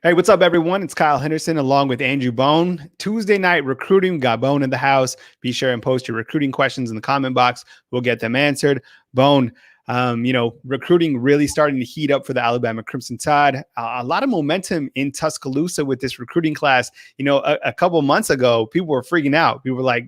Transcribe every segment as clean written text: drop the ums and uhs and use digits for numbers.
Hey, what's up, everyone? It's Kyle Henderson along with Andrew Bone. Tuesday night recruiting, got Bone in the house. Be sure and post your recruiting questions in the comment box. We'll get them answered. Bone, recruiting really starting to heat up for the Alabama Crimson Tide. A lot of momentum in Tuscaloosa with this recruiting class. A couple months ago, people were freaking out. People were like,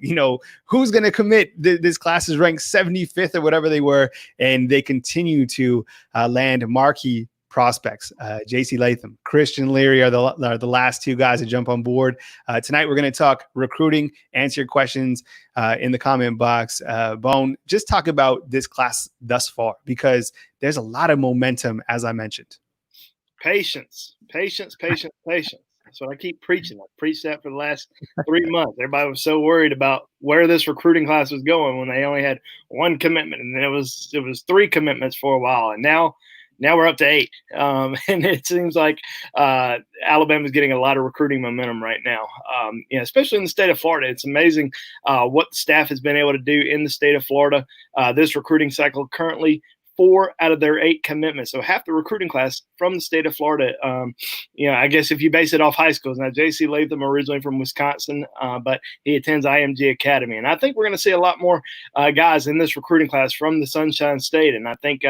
who's going to commit? This class is ranked 75th or whatever they were, and they continue to land marquee prospects. JC Latham, Christian Leary are the last two guys to jump on board. Tonight, we're going to talk recruiting, answer your questions in the comment box. Bone, just talk about this class thus far, because there's a lot of momentum, as I mentioned. Patience. That's what I keep preaching. I've preached that for the last 3 months. Everybody was so worried about where this recruiting class was going when they only had one commitment, and it was 3 commitments for a while, and now we're up to 8. And it seems like Alabama's getting a lot of recruiting momentum right now, especially in the state of Florida. It's amazing what the staff has been able to do in the state of Florida. This recruiting cycle, currently 4 out of their 8 commitments. So half the recruiting class from the state of Florida. I guess if you base it off high schools. Now, J.C. Latham originally from Wisconsin, but he attends IMG Academy. And I think we're going to see a lot more guys in this recruiting class from the Sunshine State. And I think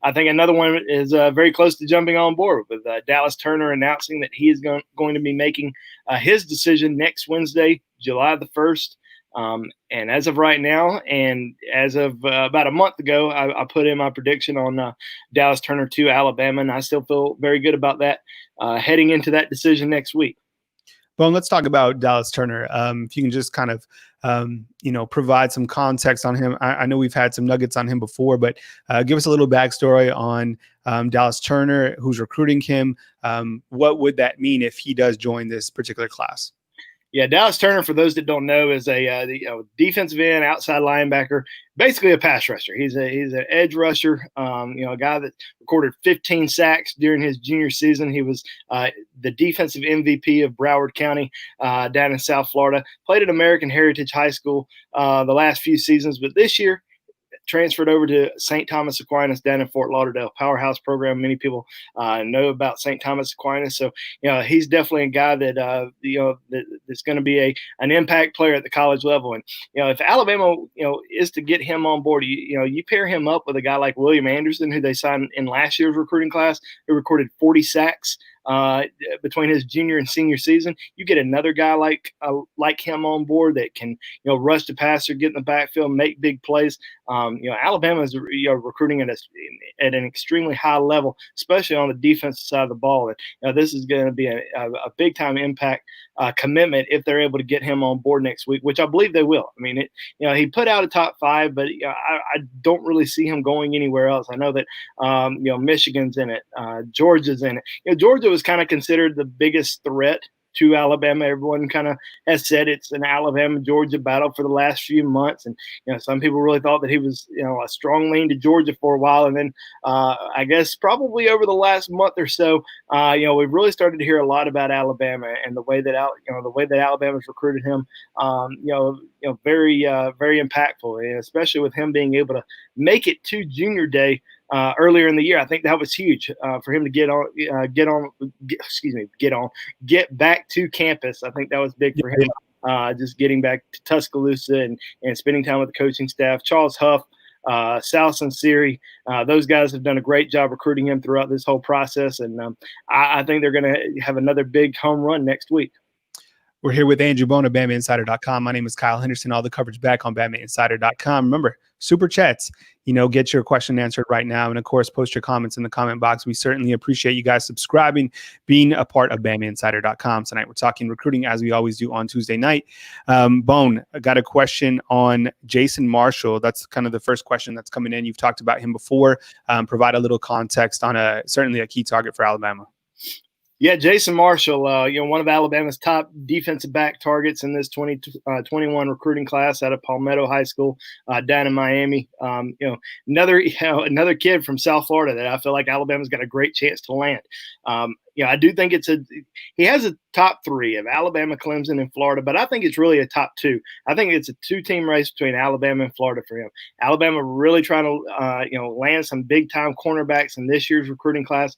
another one is very close to jumping on board with Dallas Turner announcing that he is going to be making his decision next Wednesday, July the 1st. And as of right now, and as of about a month ago, I put in my prediction on Dallas Turner to Alabama, and I still feel very good about that heading into that decision next week. Well, let's talk about Dallas Turner. If you can just kind of, provide some context on him. I know we've had some nuggets on him before, but give us a little backstory on Dallas Turner, who's recruiting him. What would that mean if he does join this particular class? Yeah, Dallas Turner, for those that don't know, is a defensive end, outside linebacker, basically a pass rusher. He's an edge rusher, a guy that recorded 15 sacks during his junior season. He was the defensive MVP of Broward County down in South Florida. Played at American Heritage High School the last few seasons, but this year transferred over to St. Thomas Aquinas down in Fort Lauderdale, powerhouse program. Many people know about St. Thomas Aquinas. So, he's definitely a guy that, that's going to be an impact player at the college level. And, if Alabama, is to get him on board, you pair him up with a guy like William Anderson, who they signed in last year's recruiting class, who recorded 40 sacks between his junior and senior season. You get another guy like him on board that can, rush the passer, get in the backfield, make big plays. Alabama is recruiting at an extremely high level, especially on the defensive side of the ball. And this is going to be a big time impact commitment if they're able to get him on board next week, which I believe they will. I mean, he put out a top 5, but I don't really see him going anywhere else. I know that Michigan's in it, Georgia's in it. Georgia was kind of considered the biggest threat to Alabama. Everyone kind of has said it's an Alabama-Georgia battle for the last few months. And, some people really thought that he was, a strong lean to Georgia for a while. And then I guess probably over the last month or so, we've really started to hear a lot about Alabama and the way that, Alabama's recruited him, very, very impactful, especially with him being able to make it to junior day earlier in the year. I think that was huge for him to get back to campus. I think that was big for him. Just getting back to Tuscaloosa and spending time with the coaching staff. Charles Huff, Sal Sinceri, those guys have done a great job recruiting him throughout this whole process. And I think they're going to have another big home run next week. We're here with Andrew Bone of BamaInsider.com. My name is Kyle Henderson. All the coverage back on BamaInsider.com. Remember, super chats, get your question answered right now. And of course, post your comments in the comment box. We certainly appreciate you guys subscribing, being a part of BamaInsider.com. Tonight, we're talking recruiting as we always do on Tuesday night. Bone, I got a question on Jason Marshall. That's kind of the first question that's coming in. You've talked about him before. Provide a little context on certainly a key target for Alabama. Yeah, Jason Marshall, one of Alabama's top defensive back targets in this 2021 recruiting class out of Palmetto High School down in Miami. Another kid from South Florida that I feel like Alabama's got a great chance to land. I do think he has a top 3 of Alabama, Clemson, and Florida, but I think it's really a top 2. I think it's a 2-team race between Alabama and Florida for him. Alabama really trying to, land some big-time cornerbacks in this year's recruiting class.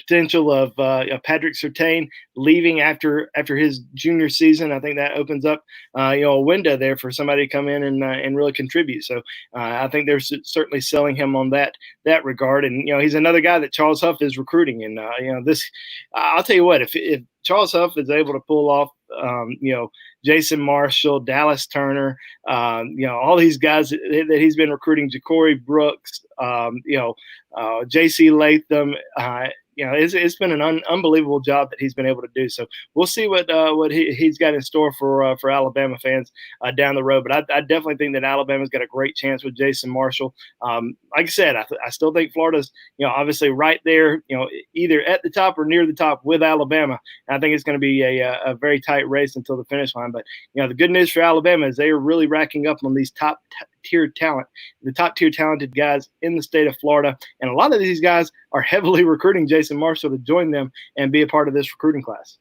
potential of Patrick Surtain leaving after his junior season. I think that opens up a window there for somebody to come in and really contribute. So I think they're certainly selling him on that regard. And he's another guy that Charles Huff is recruiting. And this, I'll tell you what, if Charles Huff is able to pull off Jason Marshall, Dallas Turner, all these guys that he's been recruiting, Ja'Cory Brooks, J.C. Latham. It's been an unbelievable job that he's been able to do. So we'll see what he's got in store for Alabama fans down the road. But I definitely think that Alabama's got a great chance with Jason Marshall. Like I said, I still think Florida's obviously right there, either at the top or near the top with Alabama. And I think it's going to be a very tight race until the finish line. But the good news for Alabama is they are really racking up on these top-tier talent, the top-tier talented guys in the state of Florida. And a lot of these guys are heavily recruiting Jason Marshall to join them and be a part of this recruiting class.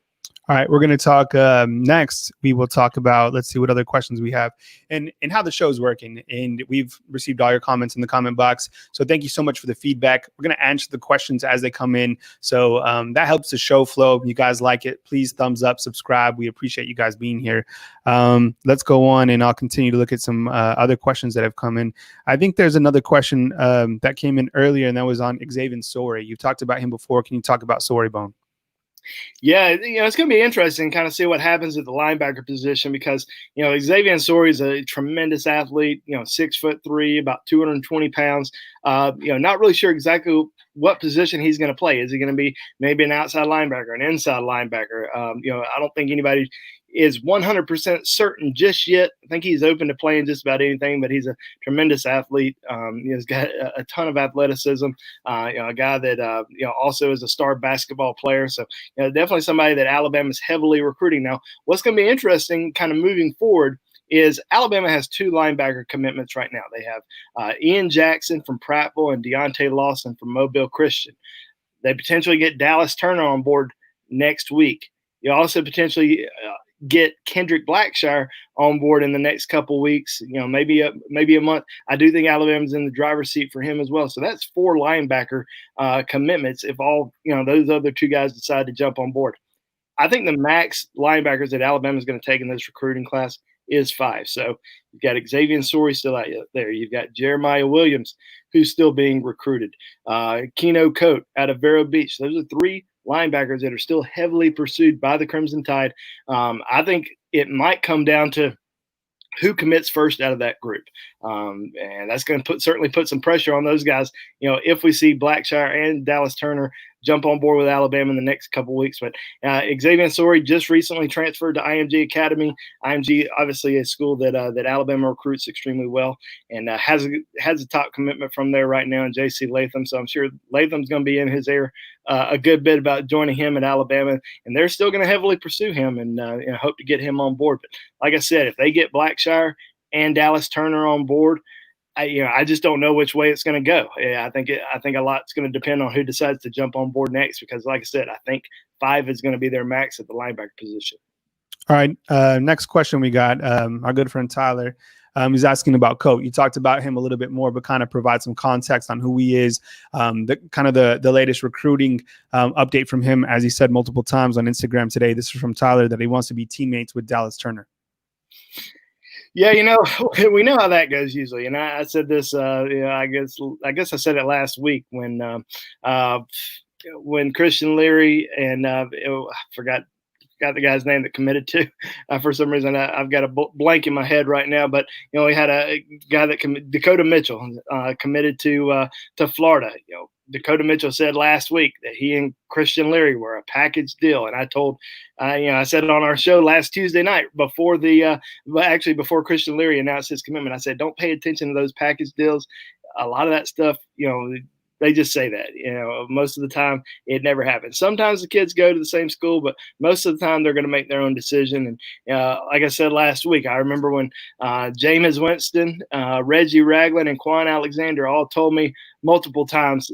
All right, we're going to talk next. We will talk about, let's see what other questions we have and how the show is working. And we've received all your comments in the comment box. So thank you so much for the feedback. We're going to answer the questions as they come in. So that helps the show flow. If you guys like it, please thumbs up, subscribe. We appreciate you guys being here. Let's go on and I'll continue to look at some other questions that have come in. I think there's another question that came in earlier, and that was on Xavier Sorey. You talked about him before. Can you talk about Sorey, Bone? Yeah, it's going to be interesting to kind of see what happens at the linebacker position because, Xavier Sorey is a tremendous athlete, 6'3", about 220 pounds. Not really sure exactly what position he's going to play. Is he going to be maybe an outside linebacker, an inside linebacker? I don't think anybody is 100% certain just yet. I think he's open to playing just about anything, but he's a tremendous athlete. He's got a ton of athleticism. A guy that also is a star basketball player. So definitely somebody that Alabama is heavily recruiting. Now, what's going to be interesting, kind of moving forward, is Alabama has two linebacker commitments right now. They have Ian Jackson from Prattville and Deontay Lawson from Mobile Christian. They potentially get Dallas Turner on board next week. You also potentially get Kendrick Blackshire on board in the next couple weeks, maybe a month. I do think Alabama's in the driver's seat for him as well. So that's 4 linebacker commitments if all those other 2 guys decide to jump on board. I think the max linebackers that Alabama's going to take in this recruiting class is 5. So you've got Xavier Sorey still out there. You've got Jeremiah Williams, who's still being recruited. Keno Coate out of Vero Beach. Those are 3 linebackers that are still heavily pursued by the Crimson Tide. I think it might come down to who commits first out of that group. And that's going to certainly put some pressure on those guys, if we see Blackshire and Dallas Turner jump on board with Alabama in the next couple of weeks. But Xavier Sorey just recently transferred to IMG Academy. IMG, obviously, a school that Alabama recruits extremely well and has a top commitment from there right now in J.C. Latham. So I'm sure Latham's going to be in his ear a good bit about joining him at Alabama. And they're still going to heavily pursue him and hope to get him on board. But like I said, if they get Blackshire and Dallas Turner on board, I just don't know which way it's going to go. I think a lot's going to depend on who decides to jump on board next because, like I said, I think 5 is going to be their max at the linebacker position. All right. Next question we got, our good friend Tyler. He's asking about Coate. You talked about him a little bit more, but kind of provide some context on who he is, the latest recruiting update from him, as he said multiple times on Instagram today. This is from Tyler, that he wants to be teammates with Dallas Turner. Yeah, we know how that goes usually. And I said this, I guess I said it last week when Christian Leary and I forgot the guy's name that committed to. For some reason, I've got a blank in my head right now. But we had a guy that Dakota Mitchell committed to Florida. Dakota Mitchell said last week that he and Christian Leary were a package deal, and I told, I said it on our show last Tuesday night before Christian Leary announced his commitment. I said, don't pay attention to those package deals. A lot of that stuff, they just say that, most of the time it never happens. Sometimes the kids go to the same school, but most of the time they're going to make their own decision. And like I said last week, I remember when Jameis Winston, Reggie Ragland, and Quan Alexander all told me multiple times,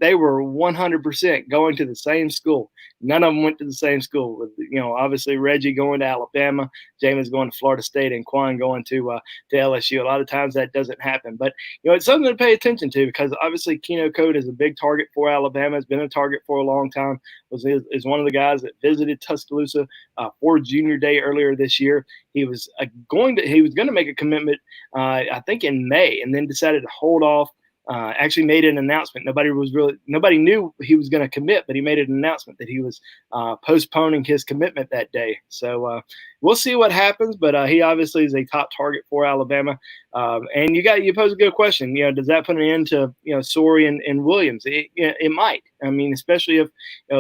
they were 100% going to the same school. None of them went to the same school. With obviously Reggie going to Alabama, Jameis going to Florida State, and Quan going to LSU. A lot of times that doesn't happen, but it's something to pay attention to because obviously Keno Code is a big target for Alabama. Has been a target for a long time. Is one of the guys that visited Tuscaloosa for Junior Day earlier this year. He was going to make a commitment, I think in May, and then decided to hold off. Actually made an announcement. Nobody knew he was going to commit, but he made an announcement that he was postponing his commitment that day. So we'll see what happens, but he obviously is a top target for Alabama. And you posed a good question. Does that put an end to Sorey and Williams? It might. I mean, especially if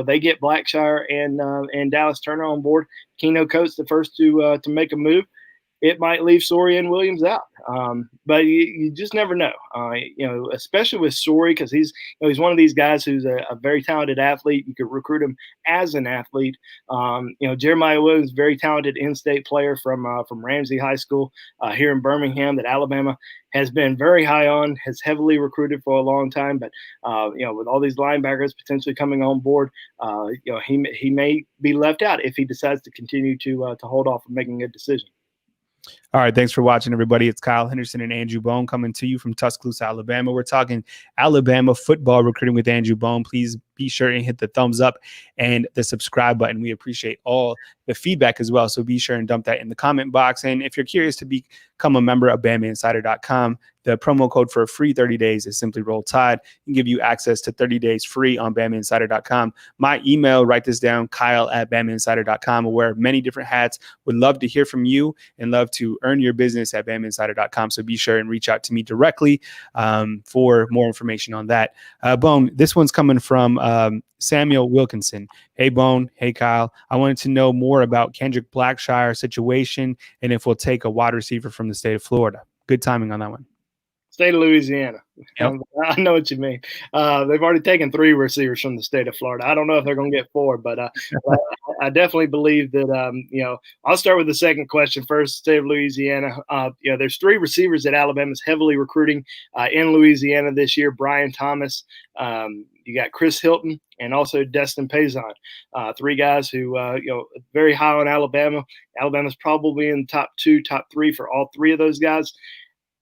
they get Blackshire and Dallas Turner on board. Keno Coates the first to make a move. It might leave Sorey and Williams out, but you just never know. Especially with Sorey because he's one of these guys who's a very talented athlete. You could recruit him as an athlete. Jeremiah Williams, very talented in-state player from Ramsey High School here in Birmingham that Alabama has been very high on, has heavily recruited for a long time. But with all these linebackers potentially coming on board, he may be left out if he decides to continue to hold off from making a decision. All right. Thanks for watching, everybody. It's Kyle Henderson and Andrew Bone coming to you from Tuscaloosa, Alabama. We're talking Alabama football recruiting with Andrew Bone. Please be sure and hit the thumbs up and the subscribe button. We appreciate all the feedback as well. So be sure and dump that in the comment box. And if you're curious to become a member of BamaInsider.com, the promo code for a free 30 days is simply Roll Tide and give you access to 30 days free on BamaInsider.com. My email, write this down, Kyle@BamaInsider.com. I wear many different hats. Would love to hear from you and love to earn your business at BamaInsider.com. So be sure and reach out to me directly for more information on that. Bone, this one's coming from Samuel Wilkinson. Hey, Bone. Hey, Kyle. I wanted to know more about Kendrick Blackshire situation and if we'll take a wide receiver from the state of Florida. Good timing on that one. State of Louisiana. Yep. I know what you mean. They've already taken 3 receivers from the state of Florida. I don't know if they're going to get 4, but I definitely believe that, I'll start with the second question first. State of Louisiana. There's 3 receivers that Alabama's heavily recruiting in Louisiana this year. Brian Thomas, you got Chris Hilton, and also Destin Payson. 3 guys who, very high on Alabama. Alabama's probably in the top 2, top 3 for all 3 of those guys.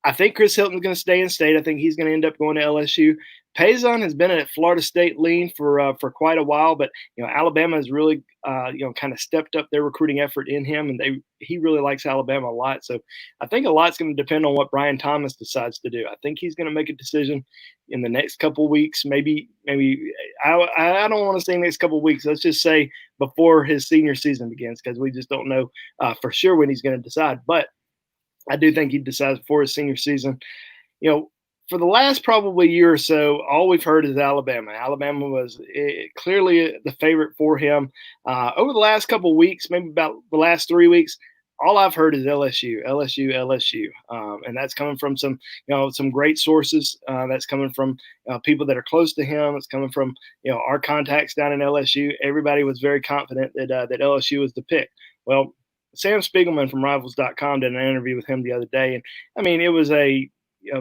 I think Chris Hilton's going to stay in state. I think he's going to end up going to LSU. Payson has been at Florida State lean for quite a while, but Alabama has really kind of stepped up their recruiting effort in him, and he really likes Alabama a lot. So I think a lot's going to depend on what Brian Thomas decides to do. I think he's going to make a decision in the next couple of weeks. Maybe I don't want to say next couple of weeks. Let's just say before his senior season begins, because we just don't know for sure when he's going to decide. But I do think he decides before his senior season. For the last probably year or so, all we've heard is Alabama. Alabama was clearly the favorite for him. Over the last couple of weeks, maybe about the last 3 weeks, all I've heard is LSU. And that's coming from some great sources. That's coming from people that are close to him. It's coming from, our contacts down in LSU. Everybody was very confident that LSU was the pick. Well, Sam Spiegelman from Rivals.com did an interview with him the other day. And I mean, it was a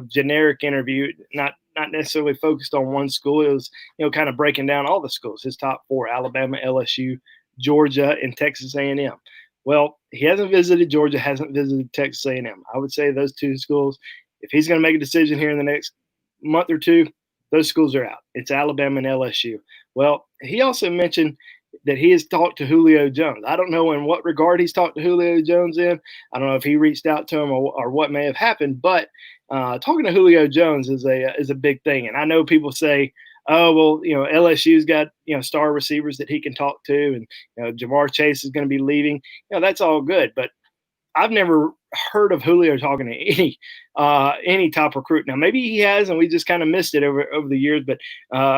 generic interview, not necessarily focused on one school. It was, kind of breaking down all the schools, his top 4, Alabama, LSU, Georgia, and Texas A&M. Well, he hasn't visited Georgia, hasn't visited Texas A&M. I would say those 2 schools, if he's going to make a decision here in the next month or 2, those schools are out. It's Alabama and LSU. Well, he also mentioned that he has talked to Julio Jones. I don't know in what regard he's talked to Julio Jones in. I don't know if he reached out to him or what may have happened, but talking to Julio Jones is a big thing. And I know people say, oh, well, LSU's got, star receivers that he can talk to, and, Jamar Chase is going to be leaving. That's all good. But I've never heard of Julio talking to any top recruit. Now, maybe he has, and we just kind of missed it over the years, but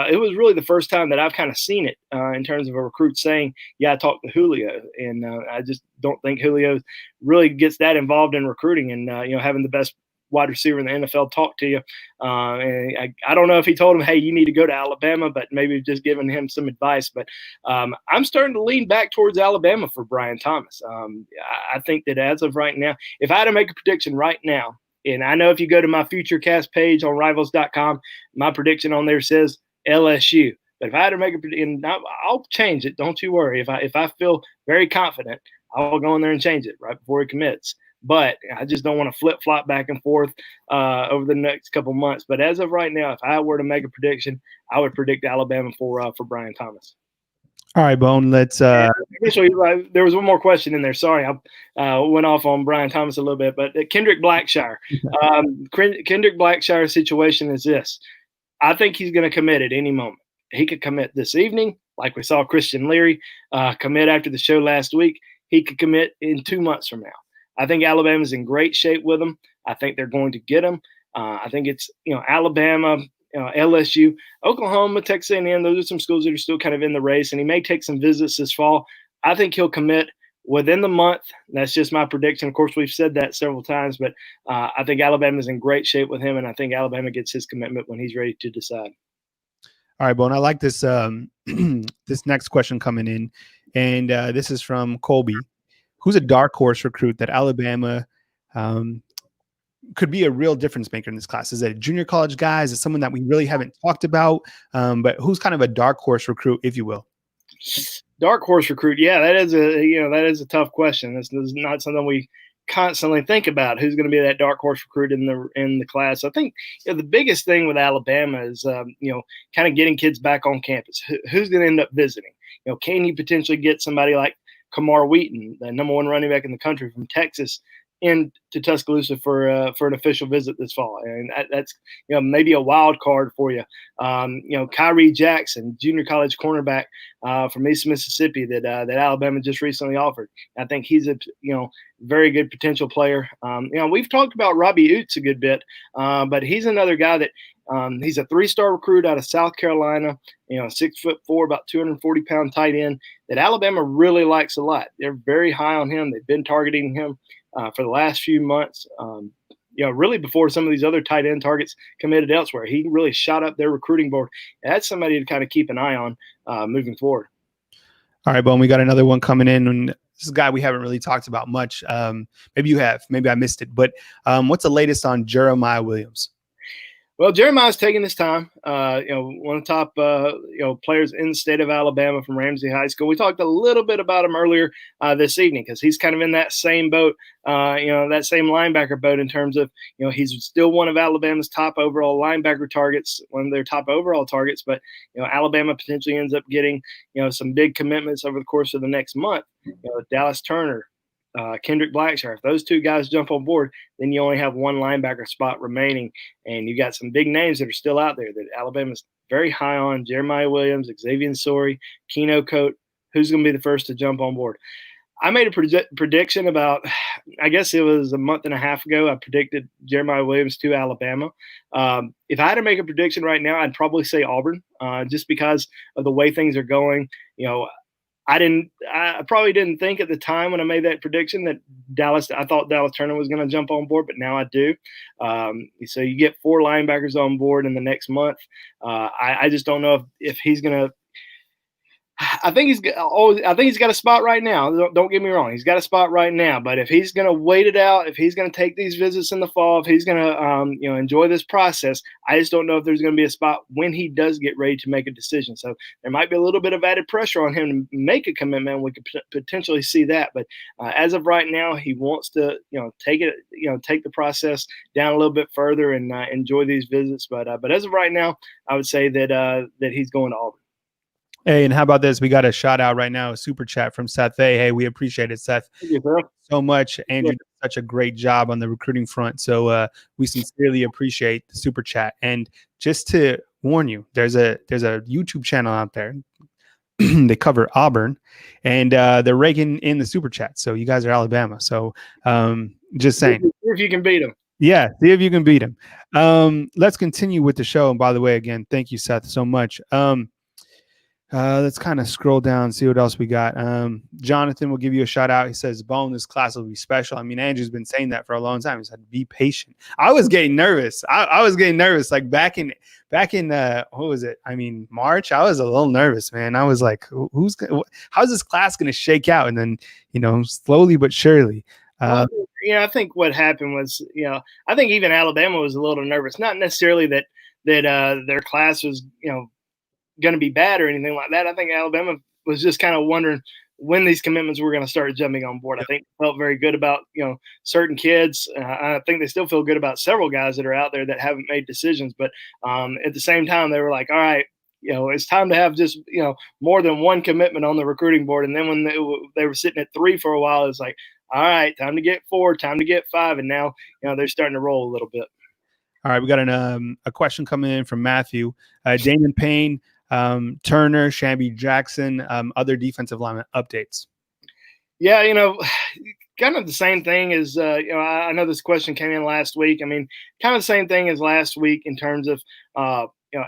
it was really the first time that I've kind of seen it in terms of a recruit saying, yeah, I talked to Julio. And I just don't think Julio really gets that involved in recruiting and, having the best wide receiver in the NFL talk to you. And I don't know if he told him, hey, you need to go to Alabama, but maybe just giving him some advice. But I'm starting to lean back towards Alabama for Brian Thomas. I think that as of right now, if I had to make a prediction right now, and I know if you go to my Futurecast page on Rivals.com, my prediction on there says LSU. But if I had to make a prediction, I'll change it. Don't you worry. If I feel very confident, I'll go in there and change it right before he commits. But I just don't want to flip flop back and forth over the next couple months. But as of right now, if I were to make a prediction, I would predict Alabama for Brian Thomas. All right, Bone. Let's. There was one more question in there. Sorry, I went off on Brian Thomas a little bit, but Kendrick Blackshire. Kendrick Blackshire's situation is this: I think he's going to commit at any moment. He could commit this evening, like we saw Christian Leary commit after the show last week. He could commit in 2 months from now. I think Alabama's in great shape with him. I think they're going to get him. I think it's Alabama, LSU, Oklahoma, Texas A&M. Those are some schools that are still kind of in the race, and he may take some visits this fall. I think he'll commit within the month. That's just my prediction. Of course, we've said that several times, but I think Alabama's in great shape with him, and I think Alabama gets his commitment when he's ready to decide. All right, Bone. I like this this next question coming in, and this is from Colby, who's a dark horse recruit that Alabama could be a real difference maker in this class. Is it a junior college guy? Is it someone that we really haven't talked about? But who's kind of a dark horse recruit, if you will? Dark horse recruit. Yeah, that is a tough question. This is not something we constantly think about. Who's going to be that dark horse recruit in the class? I think the biggest thing with Alabama is kind of getting kids back on campus. Who's going to end up visiting? Can you potentially get somebody like Kamar Wheaton, the number 1 running back in the country from Texas, into Tuscaloosa for an official visit this fall? And that's maybe a wild card for you. Kyrie Jackson, junior college cornerback from East Mississippi that Alabama just recently offered. I think he's a very good potential player. We've talked about Robbie Oots a good bit, but he's another guy that he's a 3-star recruit out of South Carolina. 6'4", about 240-pound tight end that Alabama really likes a lot. They're very high on him. They've been targeting him for the last few months. Really before some of these other tight end targets committed elsewhere. He really shot up their recruiting board. That's somebody to kind of keep an eye on moving forward. All right, Bone, we got another one coming in. And this is a guy we haven't really talked about much. Maybe you have. Maybe I missed it. But what's the latest on Jeremiah Williams? Well, Jeremiah's taking his time. One of the top players in the state of Alabama from Ramsey High School. We talked a little bit about him earlier this evening because he's kind of in that same boat, that same linebacker boat in terms of he's still one of Alabama's top overall linebacker targets, one of their top overall targets. But Alabama potentially ends up getting some big commitments over the course of the next month. Dallas Turner, Kendrick Blackshire. If those 2 guys jump on board, then you only have 1 linebacker spot remaining, and you got some big names that are still out there that Alabama's very high on. Jeremiah Williams, Xavier Sori, Keno Cote. Who's going to be the first to jump on board? I made a prediction about, I guess it was a month and a half ago. I predicted Jeremiah Williams to Alabama. If I had to make a prediction right now, I'd probably say Auburn, just because of the way things are going. I probably didn't think at the time when I made that prediction that I thought Dallas Turner was going to jump on board, but now I do. So you get 4 linebackers on board in the next month. I just don't know if he's going to. I think he's got a spot right now. Don't get me wrong. He's got a spot right now. But if he's going to wait it out, if he's going to take these visits in the fall, if he's going to enjoy this process, I just don't know if there's going to be a spot when he does get ready to make a decision. So there might be a little bit of added pressure on him to make a commitment. We could potentially see that. But as of right now, he wants to take the process down a little bit further and enjoy these visits. But as of right now, I would say that he's going to Auburn. Hey, and how about this? We got a shout out right now, a super chat from Seth. Hey, we appreciate it, Seth. Thank you, so much. Andrew did such a great job on the recruiting front. So we sincerely appreciate the super chat. And just to warn you, there's a YouTube channel out there. They cover Auburn, and they're raking in the super chat. So you guys are Alabama. So just saying. See if you can beat them. Yeah, see if you can beat them. Let's continue with the show. And by the way, again, thank you, Seth, so much. Let's kind of scroll down, see what else we got. Jonathan will give you a shout out. He says, Bone, this class will be special. I mean, Andrew's been saying that for a long time. He said, be patient. I was getting nervous. I was getting nervous. Like back in what was it? I mean, March, I was a little nervous, man. I was like, how's this class going to shake out? And then, slowly but surely. I think what happened was, I think even Alabama was a little nervous. Not necessarily that their class was, going to be bad or anything like that. I think Alabama was just kind of wondering when these commitments were going to start jumping on board. I think they felt very good about certain kids. I think they still feel good about several guys that are out there that haven't made decisions. But at the same time, they were like, all right, it's time to have just more than one commitment on the recruiting board. And then when they were sitting at 3 for a while, it's like, all right, time to get 4, time to get 5, and now they're starting to roll a little bit. All right, we got a question coming in from Matthew. Damon Payne, Turner, Shamby Jackson, other defensive lineman updates. Yeah, kind of the same thing as I know this question came in last week. I mean, kind of the same thing as last week in terms of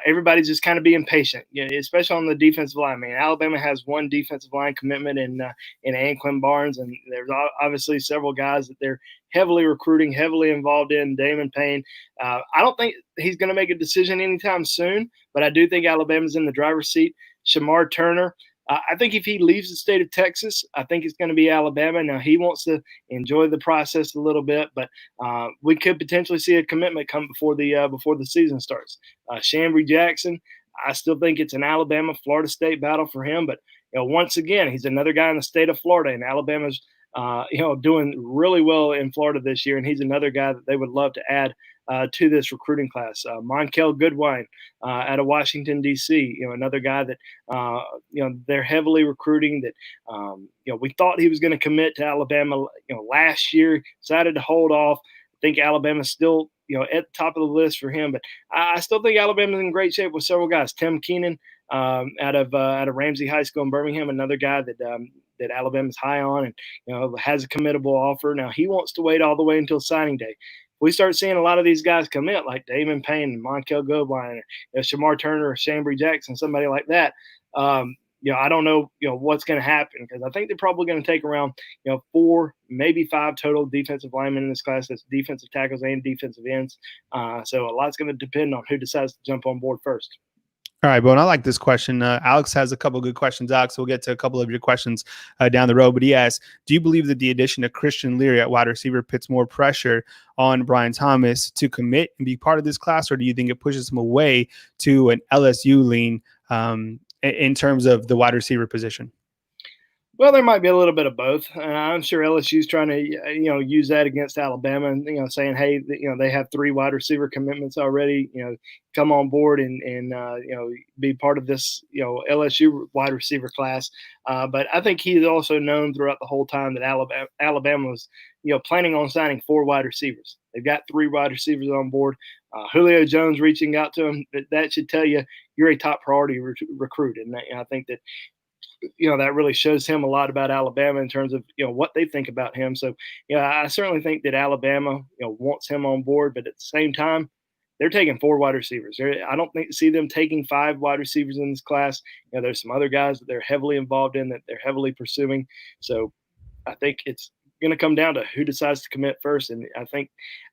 everybody's just kind of being patient, especially on the defensive line. I mean, Alabama has one defensive line commitment in Anquin Barnes, and there's obviously several guys that they're heavily recruiting, heavily involved in. Damon Payne. I don't think he's going to make a decision anytime soon, but I do think Alabama's in the driver's seat. Shamar Turner. I think if he leaves the state of Texas, I think it's going to be Alabama. Now, he wants to enjoy the process a little bit, but we could potentially see a commitment come before the season starts. Shamby Jackson, I still think it's an Alabama-Florida State battle for him, but once again, he's another guy in the state of Florida, and Alabama's doing really well in Florida this year, and he's another guy that they would love to add to this recruiting class. Monkel Goodwine out of Washington, D.C., another guy that, they're heavily recruiting that, we thought he was going to commit to Alabama, last year, decided to hold off. I think Alabama's still, at the top of the list for him, but I still think Alabama's in great shape with several guys. Tim Keenan out of Ramsey High School in Birmingham, another guy that Alabama's high on and, has a committable offer. Now, he wants to wait all the way until signing day. We start seeing a lot of these guys commit, like Damon Payne and Monkel Goodwine, Shamar Turner or Shamby Jackson, somebody like that. I don't know, what's going to happen, because I think they're probably going to take around, 4, maybe 5 total defensive linemen in this class. That's defensive tackles and defensive ends. So a lot's going to depend on who decides to jump on board first. All right, Bo, and I like this question. Alex has a couple good questions, Alex. We'll get to a couple of your questions down the road. But he asks, do you believe that the addition of Christian Leary at wide receiver puts more pressure on Brian Thomas to commit and be part of this class, or do you think it pushes him away to an LSU lean in terms of the wide receiver position? Well, there might be a little bit of both. I'm sure LSU's trying to, use that against Alabama and, saying, hey, they have 3 wide receiver commitments already, come on board and be part of this, LSU wide receiver class. But I think he's also known throughout the whole time that Alabama was, planning on signing 4 wide receivers. They've got 3 wide receivers on board. Julio Jones reaching out to him, that should tell you you're a top priority recruit. And I think that, that really shows him a lot about Alabama in terms of, what they think about him. So, I certainly think that Alabama, wants him on board, but at the same time, they're taking 4 wide receivers. I don't see them taking 5 wide receivers in this class. There's some other guys that they're heavily involved in, that they're heavily pursuing. So I think it's going to come down to who decides to commit first. And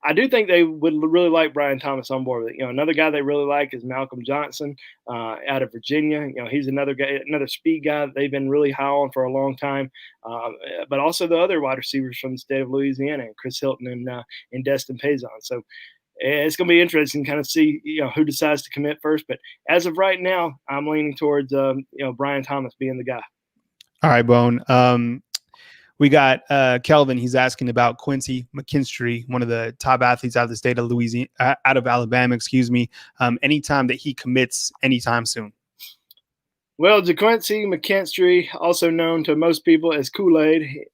I do think they would really like Brian Thomas on board with it. Another guy they really like is Malcolm Johnson out of Virginia. He's another guy, another speed guy that they've been really high on for a long time. But also the other wide receivers from the state of Louisiana, and Chris Hilton and Destin Payson. So it's going to be interesting to kind of see, who decides to commit first. But as of right now, I'm leaning towards, Brian Thomas being the guy. All right, Bone. We got Kelvin. He's asking about Quincy McKinstry, one of the top athletes out of the state of Louisiana, out of Alabama, anytime that he commits anytime soon. Well, JaQuincy McKinstry, also known to most people as Kool-Aid,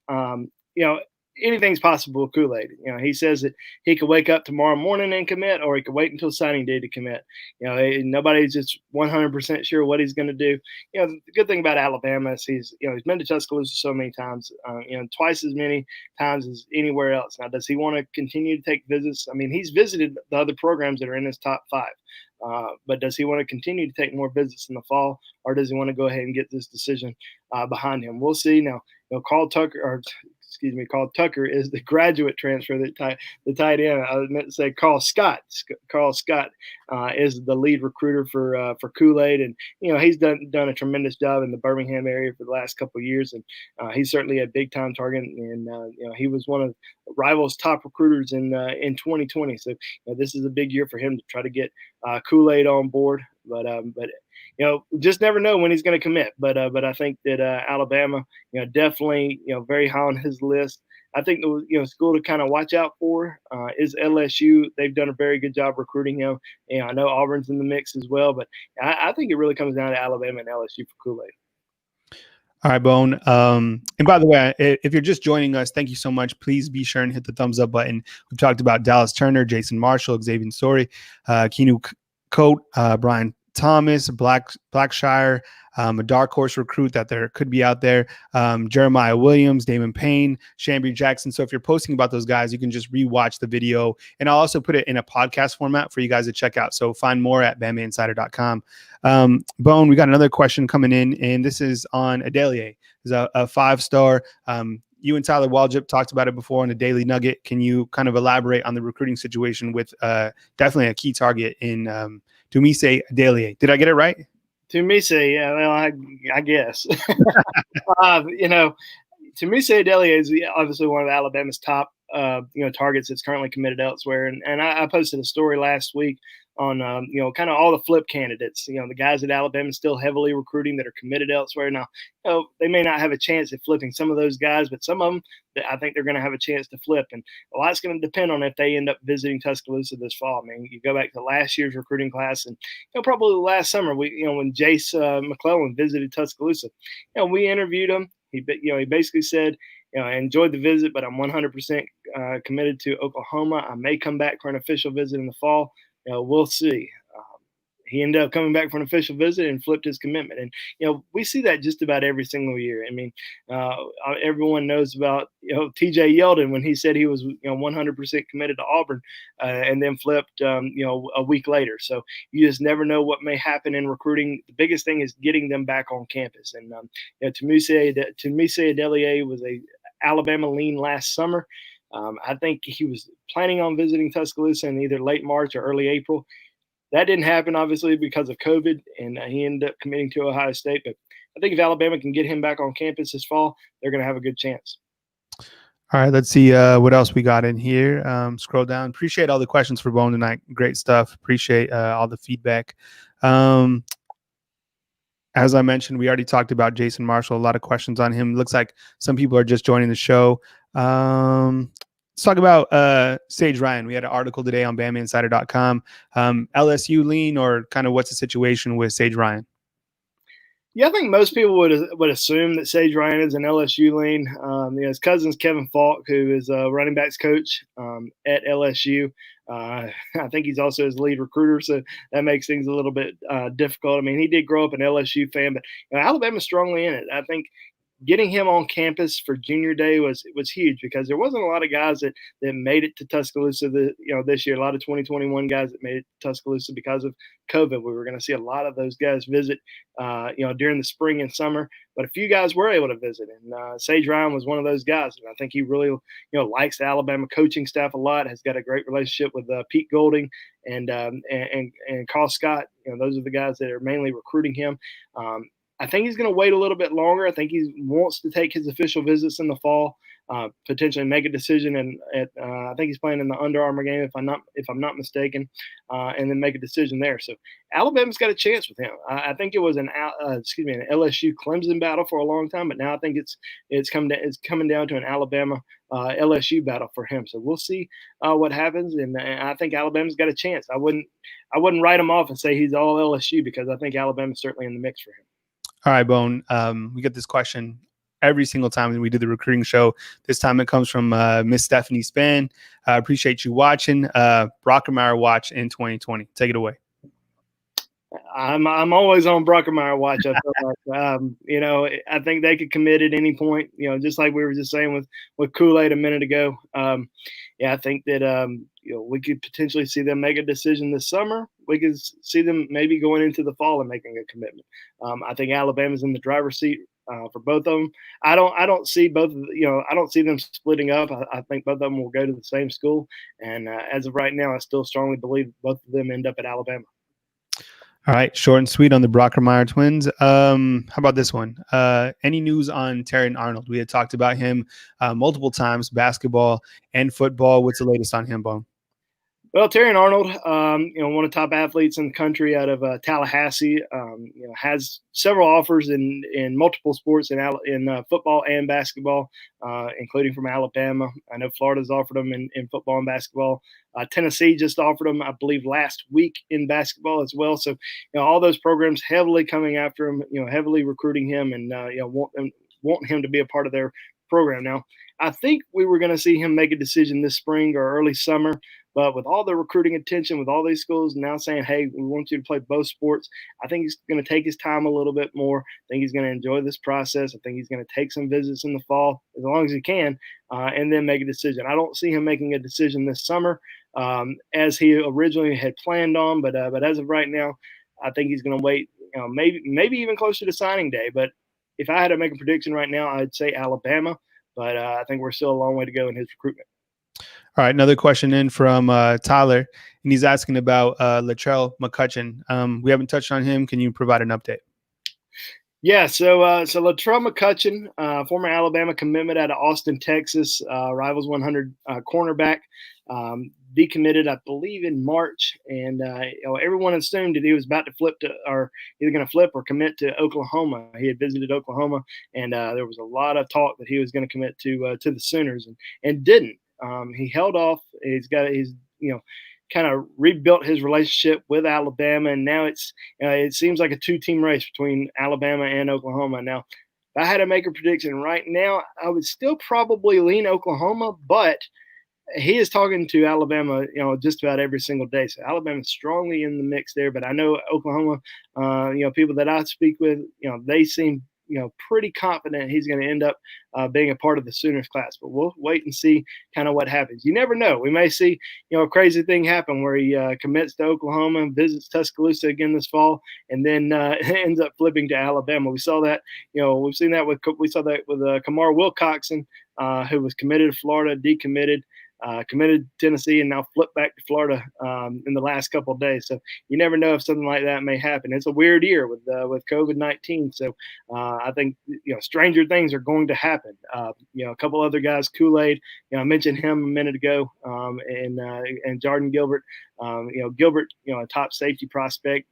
anything's possible with Kool-Aid. He says that he could wake up tomorrow morning and commit, or he could wait until signing day to commit. Nobody's just 100% sure what he's going to do. The good thing about Alabama is he's been to Tuscaloosa so many times, twice as many times as anywhere else. Now, does he want to continue to take visits? I mean, he's visited the other programs that are in his top 5. But does he want to continue to take more visits in the fall, or does he want to go ahead and get this decision behind him? We'll see. Now, Carl Tucker is the graduate transfer, the tight end. I was meant to say Carl Scott. Carl Scott is the lead recruiter for Kool-Aid, and he's done a tremendous job in the Birmingham area for the last couple of years, and he's certainly a big time target. And he was one of Rivals' top recruiters in 2020. So this is a big year for him to try to get Kool-Aid on board. But just never know when he's going to commit. But I think that Alabama, definitely, very high on his list. I think the school to kind of watch out for is LSU. They've done a very good job recruiting him. I know Auburn's in the mix as well, but I think it really comes down to Alabama and LSU for Kool-Aid. All right, Bone. And by the way, if you're just joining us, thank you so much. Please be sure and hit the thumbs up button. We've talked about Dallas Turner, Jason Marshall, Xavier Story, Keanu Coate, Brian Thomas, Blackshire, a dark horse recruit that there could be out there, Jeremiah Williams, Damon Payne, Chambry Jackson. So if you're posting about those guys, you can just rewatch the video, and I'll also put it in a podcast format for you guys to check out. So find more at BamaInsider.com. Bone, we got another question coming in, and this is on Adelie. It's a 5-star. You and Tyler Waljip talked about it before on the Daily Nugget. Can you kind of elaborate on the recruiting situation with definitely a key target in Demise Adelie? Did I get it right? Demise, yeah, well, I guess. Demise Adelie is obviously one of Alabama's top, targets that's currently committed elsewhere. And I posted a story last week on, kind of all the flip candidates, the guys that Alabama's still heavily recruiting that are committed elsewhere. Now, they may not have a chance at flipping some of those guys, but some of them, I think they're going to have a chance to flip. And a lot's going to depend on if they end up visiting Tuscaloosa this fall. I mean, you go back to last year's recruiting class, and probably last summer, when Jace McClellan visited Tuscaloosa, we interviewed him. He basically said, I enjoyed the visit, but I'm 100% committed to Oklahoma. I may come back for an official visit in the fall. We'll see. He ended up coming back for an official visit and flipped his commitment. And, we see that just about every single year. I mean, everyone knows about, TJ Yeldon when he said he was, 100% committed to Auburn and then flipped, a week later. So you just never know what may happen in recruiting. The biggest thing is getting them back on campus. And, Demise Adelie was a Alabama lean last summer. I think he was planning on visiting Tuscaloosa in either late March or early April. That didn't happen, obviously, because of COVID, and he ended up committing to Ohio State. But I think if Alabama can get him back on campus this fall, they're going to have a good chance. All right, let's see what else we got in here. Scroll down. Appreciate all the questions for Bone tonight. Great stuff. Appreciate all the feedback. As I mentioned, we already talked about Jason Marshall. A lot of questions on him. Looks like some people are just joining the show. Let's talk about Sage Ryan. We had an article today on BamaInsider.com. LSU lean, or kind of what's the situation with Sage Ryan? Yeah, I think most people would assume that Sage Ryan is an LSU lean. His cousin's Kevin Falk, who is a running backs coach at LSU. I think he's also his lead recruiter, so that makes things a little bit difficult. I mean, he did grow up an LSU fan, but Alabama's strongly in it. I think getting him on campus for junior day was huge, because there wasn't a lot of guys that made it to Tuscaloosa this year. A lot of 2021 guys that made it to Tuscaloosa because of COVID. We were going to see a lot of those guys visit during the spring and summer, but a few guys were able to visit, and Sage Ryan was one of those guys. And I think he really likes the Alabama coaching staff a lot. Has got a great relationship with Pete Golding and Carl Scott. Those are the guys that are mainly recruiting him. I think he's going to wait a little bit longer. I think he wants to take his official visits in the fall, potentially make a decision. And I think he's playing in the Under Armour game, if I'm not mistaken, and then make a decision there. So Alabama's got a chance with him. I think it was an LSU Clemson battle for a long time, but now I think it's coming down to an Alabama LSU battle for him. So we'll see what happens, and I think Alabama's got a chance. I wouldn't write him off and say he's all LSU, because I think Alabama's certainly in the mix for him. All right, Bone. We get this question every single time we do the recruiting show. This time it comes from Miss Stephanie Span. Appreciate you watching. Brockermeyer watch in 2020. Take it away. I'm always on Brockermeyer watch. I feel like, I think they could commit at any point. Just like we were just saying with Kool-Aid a minute ago. I think that we could potentially see them make a decision this summer. We could see them maybe going into the fall and making a commitment. I think Alabama's in the driver's seat for both of them. I don't see both. I don't see them splitting up. I think both of them will go to the same school. And as of right now, I still strongly believe both of them end up at Alabama. All right, short and sweet on the Brockermeyer twins. How about this one? Any news on Terrion Arnold? We had talked about him multiple times, basketball and football. What's the latest on him, Bone? Well, Terry Arnold, one of the top athletes in the country out of Tallahassee, has several offers in multiple sports in football and basketball, including from Alabama. I know Florida's offered him in football and basketball. Tennessee just offered him, I believe, last week in basketball as well. So, all those programs heavily coming after him, heavily recruiting him, and want him to be a part of their program. Now, I think we were going to see him make a decision this spring or early summer. But with all the recruiting attention, with all these schools now saying, hey, we want you to play both sports, I think he's going to take his time a little bit more. I think he's going to enjoy this process. I think he's going to take some visits in the fall as long as he can, and then make a decision. I don't see him making a decision this summer as he originally had planned on. But as of right now, I think he's going to wait, maybe even closer to signing day. But if I had to make a prediction right now, I'd say Alabama. But I think we're still a long way to go in his recruitment. All right, another question in from Tyler, and he's asking about Latrell McCutchin. We haven't touched on him. Can you provide an update? Yeah, so Latrell McCutchin, former Alabama commitment out of Austin, Texas, Rivals 100 cornerback, decommitted, I believe, in March, and everyone assumed that he was about to flip to, or either going to flip or commit to Oklahoma. He had visited Oklahoma, and there was a lot of talk that he was going to commit to the Sooners, and didn't. He held off. He's kind of rebuilt his relationship with Alabama, and now it seems like a two-team race between Alabama and Oklahoma. Now, if I had to make a prediction right now, I would still probably lean Oklahoma, but he is talking to Alabama, just about every single day. So Alabama's strongly in the mix there, but I know Oklahoma, people that I speak with, they seem pretty confident he's going to end up being a part of the Sooners class. But we'll wait and see kind of what happens. You never know. We may see, a crazy thing happen where he commits to Oklahoma and visits Tuscaloosa again this fall, and then ends up flipping to Alabama. We saw that, we saw that with Kamar Wilcoxon, who was committed to Florida, decommitted. Committed to Tennessee, and now flipped back to Florida in the last couple of days. So you never know if something like that may happen. It's a weird year with COVID-19. So I think stranger things are going to happen. A couple other guys, Kool-Aid. I mentioned him a minute ago, and Jardin Gilbert. Gilbert, a top safety prospect.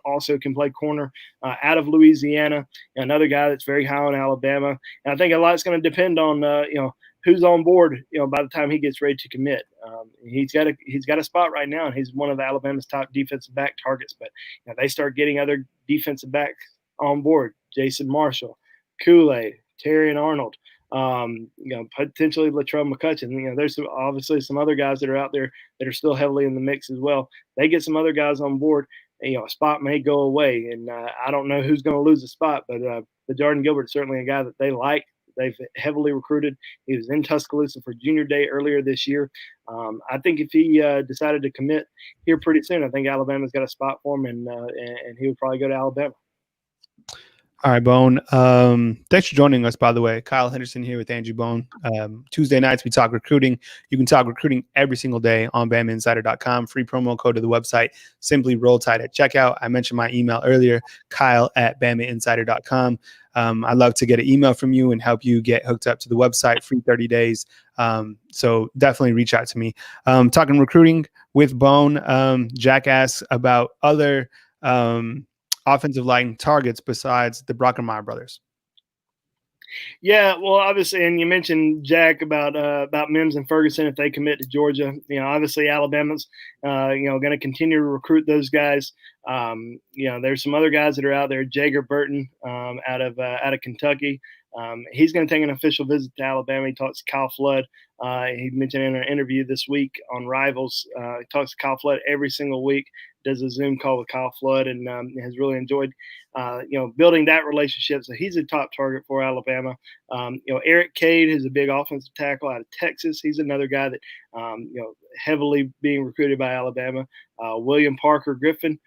Also can play corner out of Louisiana. Another guy that's very high on Alabama. And I think a lot's going to depend on who's on board, by the time he gets ready to commit. He's got a spot right now, and he's one of Alabama's top defensive back targets. But they start getting other defensive backs on board: Jason Marshall, Kool-Aid, Terry Arnold, potentially Latrell McCutchin. There's obviously some other guys that are out there that are still heavily in the mix as well. They get some other guys on board, a spot may go away, and I don't know who's going to lose the spot, but the Jardin Gilbert is certainly a guy that they like. They've heavily recruited. He was in Tuscaloosa for junior day earlier this year. I think if he decided to commit here pretty soon, I think Alabama's got a spot for him, and he would probably go to Alabama. All right, Bone. Thanks for joining us, by the way. Kyle Henderson here with Andrew Bone. Tuesday nights, we talk recruiting. You can talk recruiting every single day on BamaInsider.com. Free promo code to the website. Simply roll tide at checkout. I mentioned my email earlier, Kyle@BamaInsider.com. I'd love to get an email from you and help you get hooked up to the website, free 30 days. So definitely reach out to me. Talking recruiting with Bone. Jack asks about other offensive line targets besides the Brockenmeyer brothers. Yeah, well, obviously, and you mentioned, Jack, about Mims and Ferguson if they commit to Georgia. Obviously Alabama's going to continue to recruit those guys. There's some other guys that are out there. Jager Burton out of Kentucky. He's going to take an official visit to Alabama. He talks to Kyle Flood. He mentioned in an interview this week on Rivals. He talks to Kyle Flood every single week. Does a Zoom call with Kyle Flood, and has really enjoyed, building that relationship. So he's a top target for Alabama. Eric Cade is a big offensive tackle out of Texas. He's another guy that, heavily being recruited by Alabama. William Parker Griffin,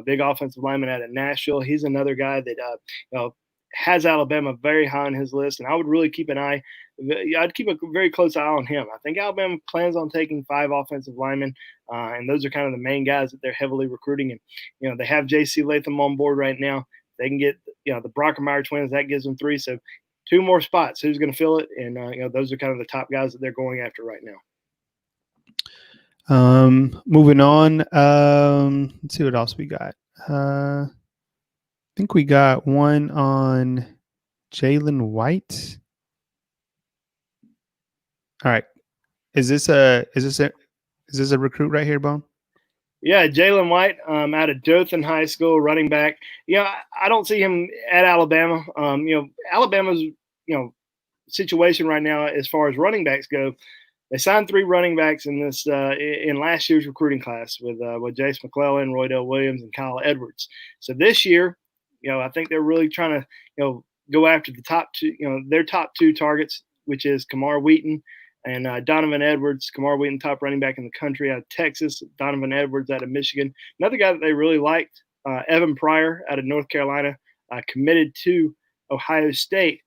big offensive lineman out of Nashville. He's another guy that, has Alabama very high on his list, and I would really keep I'd keep a very close eye on him. I think Alabama plans on taking 5 offensive linemen, and those are kind of the main guys that they're heavily recruiting. And, they have J.C. Latham on board right now. They can get, the Brockenmeyer twins, that gives them 3. So 2 more spots. Who's going to fill it? And, those are kind of the top guys that they're going after right now. Moving on. Let's see what else we got. I think we got one on Jalen White. All right. Is this a recruit right here, Bone? Yeah, Jalen White, out of Dothan High School, running back. I don't see him at Alabama. Alabama's situation right now as far as running backs go. They signed 3 running backs in this in last year's recruiting class with Jace McClellan, Roydell Williams, and Kyle Edwards. So this year, I think they're really trying to go after the top 2, their top 2 targets, which is Kamar Wheaton and Donovan Edwards. Kamar Wheaton, top running back in the country out of Texas. Donovan Edwards out of Michigan. Another guy that they really liked, Evan Pryor out of North Carolina, committed to Ohio State.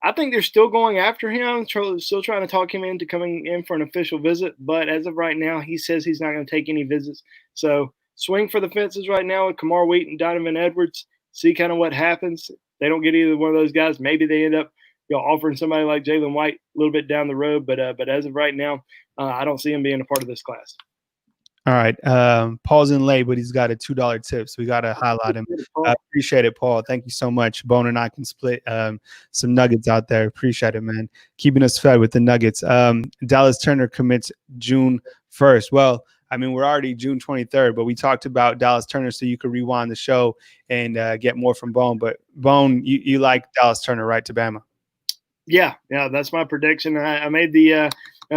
I think they're still going after him, still trying to talk him into coming in for an official visit. But as of right now, he says he's not going to take any visits. So swing for the fences right now with Kamar Wheaton and Donovan Edwards. See kind of what happens. They don't get either one of those guys. Maybe they end up offering somebody like Jalen White a little bit down the road. But as of right now, I don't see him being a part of this class. All right. Paul's in late, but he's got a $2 tip, so we got to highlight him. I appreciate it, Paul. Thank you so much. Bone and I can split some nuggets out there. Appreciate it, man. Keeping us fed with the nuggets. Dallas Turner commits June 1st. Well, I mean, we're already June 23rd, but we talked about Dallas Turner, so you could rewind the show and get more from Bone. But Bone, you like Dallas Turner, right, to Bama? Yeah, that's my prediction. I made the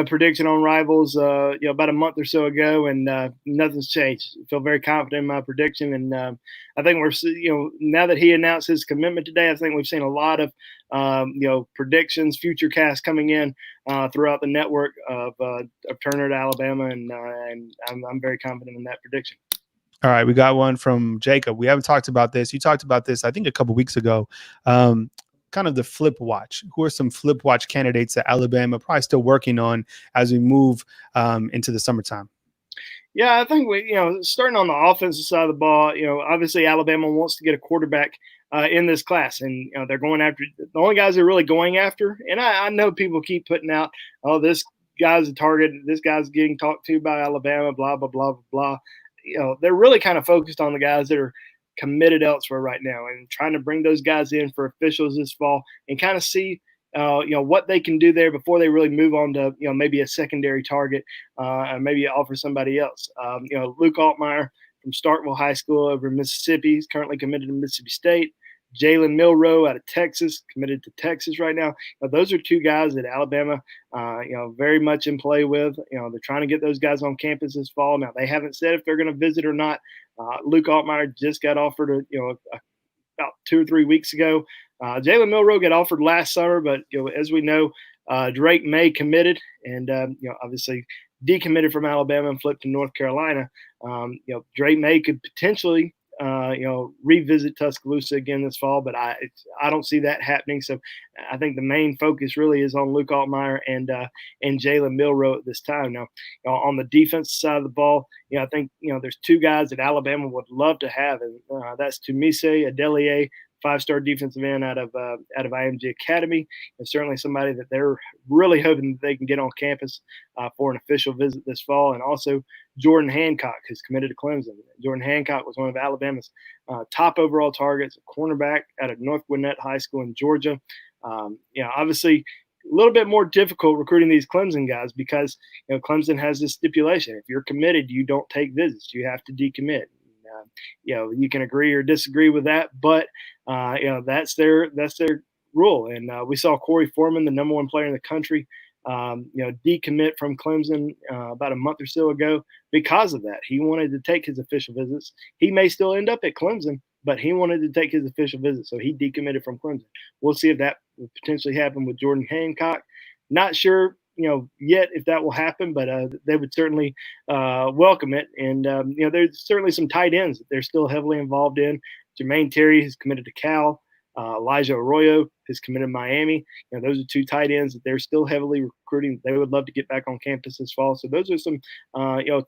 prediction on Rivals, about a month or so ago, and nothing's changed. I feel very confident in my prediction, and I think we're, now that he announced his commitment today, I think we've seen a lot of, predictions, future casts coming in throughout the network of Turner to Alabama, and I'm very confident in that prediction. All right, we got one from Jacob. We haven't talked about this. You talked about this, I think, a couple weeks ago. Kind of the flip watch. Who are some flip watch candidates that Alabama probably still working on as we move into the summertime? Yeah, I think starting on the offensive side of the ball, obviously Alabama wants to get a quarterback in this class, and they're going after the only guys they're really going after. And I know people keep putting out, oh, this guy's a target, this guy's getting talked to by Alabama, blah blah blah blah blah. They're really kind of focused on the guys that are committed elsewhere right now, and trying to bring those guys in for officials this fall and kind of see what they can do there before they really move on to maybe a secondary target, and maybe offer somebody else. Luke Altmaier from Starkville High School over in Mississippi. He's currently committed to Mississippi State. Jalen Milroe out of Texas, committed to Texas right now. Those are 2 guys that Alabama, very much in play with. They're trying to get those guys on campus this fall. Now, they haven't said if they're going to visit or not. Luke Altmaier just got offered, about 2 or 3 weeks ago. Jalen Milroe got offered last summer, but as we know, Drake May committed, and obviously decommitted from Alabama and flipped to North Carolina. Drake May could potentially revisit Tuscaloosa again this fall, but I don't see that happening. So I think the main focus really is on Luke Altmaier and Jalen Milroe at this time. Now, on the defensive side of the ball, I think there's 2 guys that Alabama would love to have, and that's Demise Adelier, 5-star defensive end out of IMG Academy, and certainly somebody that they're really hoping that they can get on campus for an official visit this fall. And also Jordan Hancock, who's committed to Clemson. Jordan Hancock was one of Alabama's top overall targets, a cornerback out of North Gwinnett High School in Georgia. Obviously a little bit more difficult recruiting these Clemson guys because Clemson has this stipulation: if you're committed, you don't take visits. You have to decommit. You can agree or disagree with that, but that's their rule. And we saw Corey Foreman, the number 1 player in the country, decommit from Clemson about a month or so ago because of that. He wanted to take his official visits. He may still end up at Clemson, but he wanted to take his official visit, so he decommitted from Clemson. We'll see if that will potentially happen with Jordan Hancock. Not sure yet if that will happen, but they would certainly welcome it. And there's certainly some tight ends that they're still heavily involved in. Jermaine Terry has committed to Cal. Elijah Arroyo has committed to Miami. Those are 2 tight ends that they're still heavily recruiting. They would love to get back on campus this fall. So those are some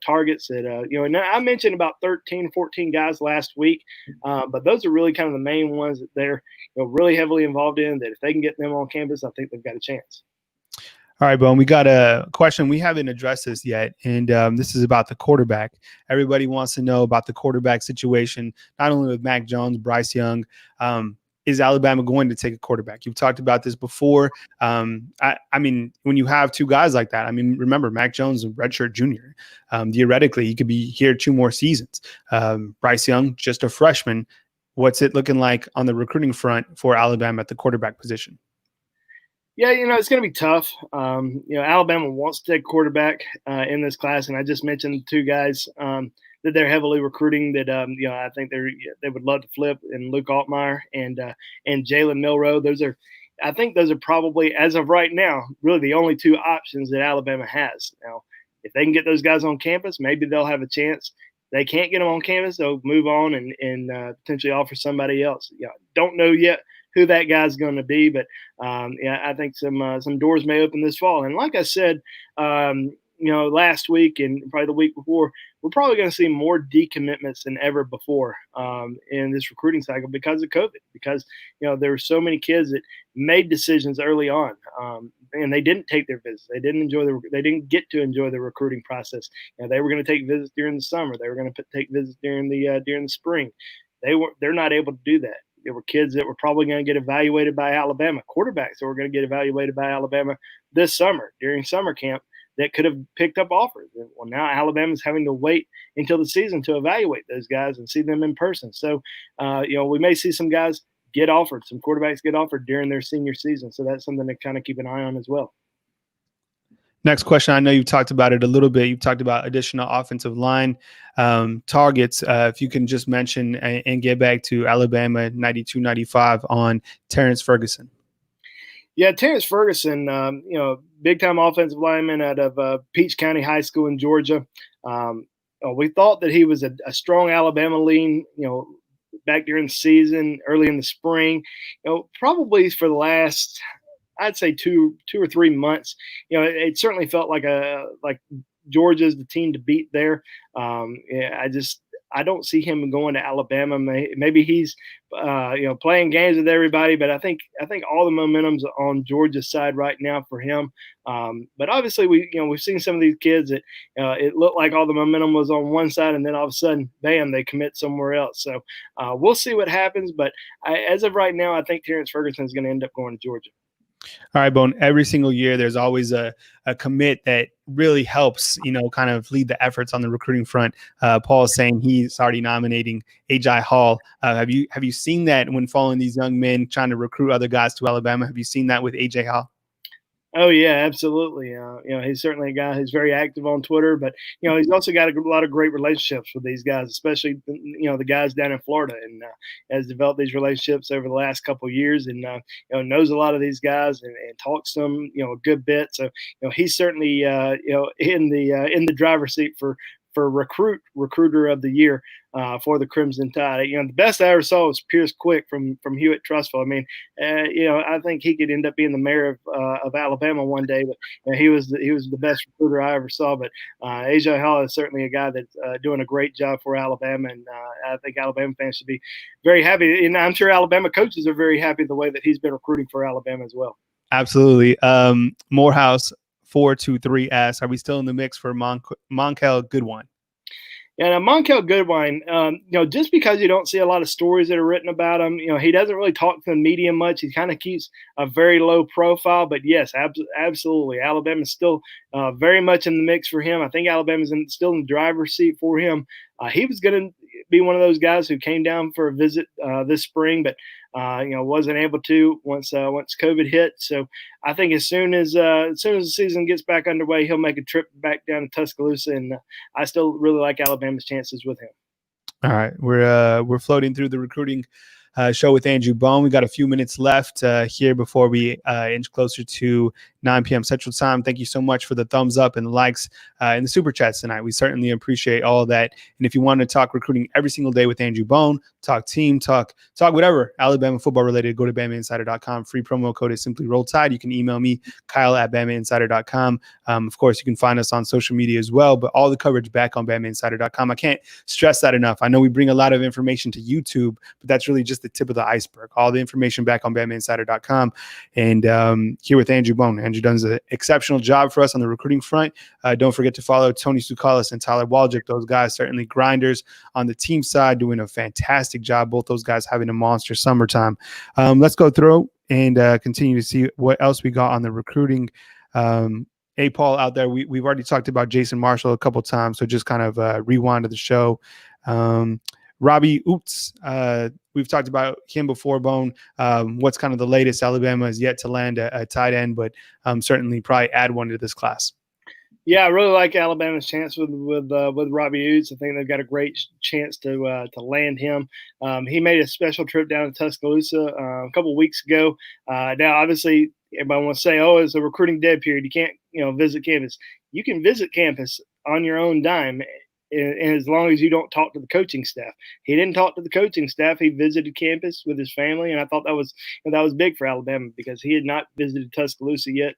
targets that and I mentioned about 13, 14 guys last week, but those are really kind of the main ones that they're really heavily involved in. That if they can get them on campus, I think they've got a chance. All right, Bone, we got a question. We haven't addressed this yet, and this is about the quarterback. Everybody wants to know about the quarterback situation, not only with Mac Jones, Bryce Young. Is Alabama going to take a quarterback? You've talked about this before. I mean, when you have two guys like that, I mean, remember, Mac Jones, a redshirt junior. Theoretically, he could be here 2 more seasons. Bryce Young, just a freshman. What's it looking like on the recruiting front for Alabama at the quarterback position? Yeah, it's going to be tough. Alabama wants to take quarterback in this class, and I just mentioned 2 guys that they're heavily recruiting. That I think they would love to flip, and Luke Altmaier and Jalen Milroe. I think those are probably, as of right now, really the only 2 options that Alabama has. Now, if they can get those guys on campus, maybe they'll have a chance. They can't get them on campus, they'll move on and potentially offer somebody else. Don't know yet who that guy's going to be, but I think some doors may open this fall. And like I said, last week and probably the week before, we're probably going to see more decommitments than ever before in this recruiting cycle because of COVID. Because there were so many kids that made decisions early on, and they didn't take their visits. They didn't get to enjoy the recruiting process. They were going to take visits during the summer. They were going to take visits during the spring. They're not able to do that. There were kids that were probably going to get evaluated by Alabama, quarterbacks that were going to get evaluated by Alabama this summer during summer camp that could have picked up offers. Well, now Alabama's having to wait until the season to evaluate those guys and see them in person. So, we may see some guys get offered, some quarterbacks get offered during their senior season. So that's something to kind of keep an eye on as well. Next question. I know you've talked about it a little bit. You've talked about additional offensive line targets. If you can just mention and get back to Alabama 92-95 on Terrence Ferguson. Yeah, Terrence Ferguson, big-time offensive lineman out of Peach County High School in Georgia. We thought that he was a strong Alabama lean, back during the season, early in the spring. Probably for the last – I'd say 2 or 3 months. It certainly felt like Georgia's the team to beat there. I don't see him going to Alabama. Maybe he's playing games with everybody, but I think all the momentum's on Georgia's side right now for him. But obviously we've seen some of these kids that it looked like all the momentum was on one side, and then all of a sudden, bam, they commit somewhere else. So we'll see what happens. But as of right now, I think Terrence Ferguson is going to end up going to Georgia. All right, Bone. Every single year, there's always a commit that really helps, kind of lead the efforts on the recruiting front. Paul is saying he's already nominating Aj Hall. Have you seen that when following these young men trying to recruit other guys to Alabama? Have you seen that with Aj Hall? Oh yeah, absolutely. He's certainly a guy who's very active on Twitter, but he's also got a lot of great relationships with these guys, especially the guys down in Florida, and has developed these relationships over the last couple of years, and knows a lot of these guys and talks to them a good bit. So he's certainly in the driver's seat for recruiter of the year for the Crimson Tide. The best I ever saw was Pierce Quick from Hewitt-Trussville. I mean, I think he could end up being the mayor of Alabama one day. But he was the best recruiter I ever saw. But Aj Hall is certainly a guy that's doing a great job for Alabama, and I think Alabama fans should be very happy. And I'm sure Alabama coaches are very happy the way that he's been recruiting for Alabama as well. Absolutely. Morehouse 423 asks, are we still in the mix for Monkel Goodwine? Yeah, now Monkel Goodwine, just because you don't see a lot of stories that are written about him, he doesn't really talk to the media much. He kind of keeps a very low profile. But yes, absolutely, Alabama's still very much in the mix for him. I think Alabama's still in the driver's seat for him. He was going to be one of those guys who came down for a visit this spring, but wasn't able to once COVID hit. So I think as soon as the season gets back underway, he'll make a trip back down to Tuscaloosa, and I still really like Alabama's chances with him. All right, we're floating through the recruiting show with Andrew Bone. We got a few minutes left here before we inch closer to 9 p.m. Central Time. Thank you so much for the thumbs up and the likes and the super chats tonight. We certainly appreciate all of that. And if you want to talk recruiting every single day with Andrew Bone, talk team, talk whatever Alabama football related, go to BamaInsider.com. Free promo code is simply Roll Tide. You can email me, Kyle@BamaInsider.com. Of course, you can find us on social media as well, but all the coverage back on BamaInsider.com. I can't stress that enough. I know we bring a lot of information to YouTube, but that's really just the tip of the iceberg. All the information back on BamaInsider.com. And here with Andrew Bone. Andrew does an exceptional job for us on the recruiting front. Don't forget to follow Tony Sukalis and Tyler Waldrick. Those guys certainly grinders on the team side, doing a fantastic job. Both those guys having a monster summertime. Let's go through and continue to see what else we got on the recruiting. Paul out there, we've already talked about Jason Marshall a couple times, so just kind of rewind to the show. Robbie Oots, we've talked about him before, Bone. What's kind of the latest? Alabama has yet to land a tight end, but certainly probably add one to this class. Yeah, I really like Alabama's chance with Robbie Oots. I think they've got a great chance to land him. He made a special trip down to Tuscaloosa a couple of weeks ago. Now, obviously, everybody wants to say, "Oh, it's a recruiting dead period. You can't, visit campus." You can visit campus on your own dime, and as long as you don't talk to the coaching staff. He didn't talk to the coaching staff. He visited campus with his family, and I thought that was big for Alabama because he had not visited Tuscaloosa yet.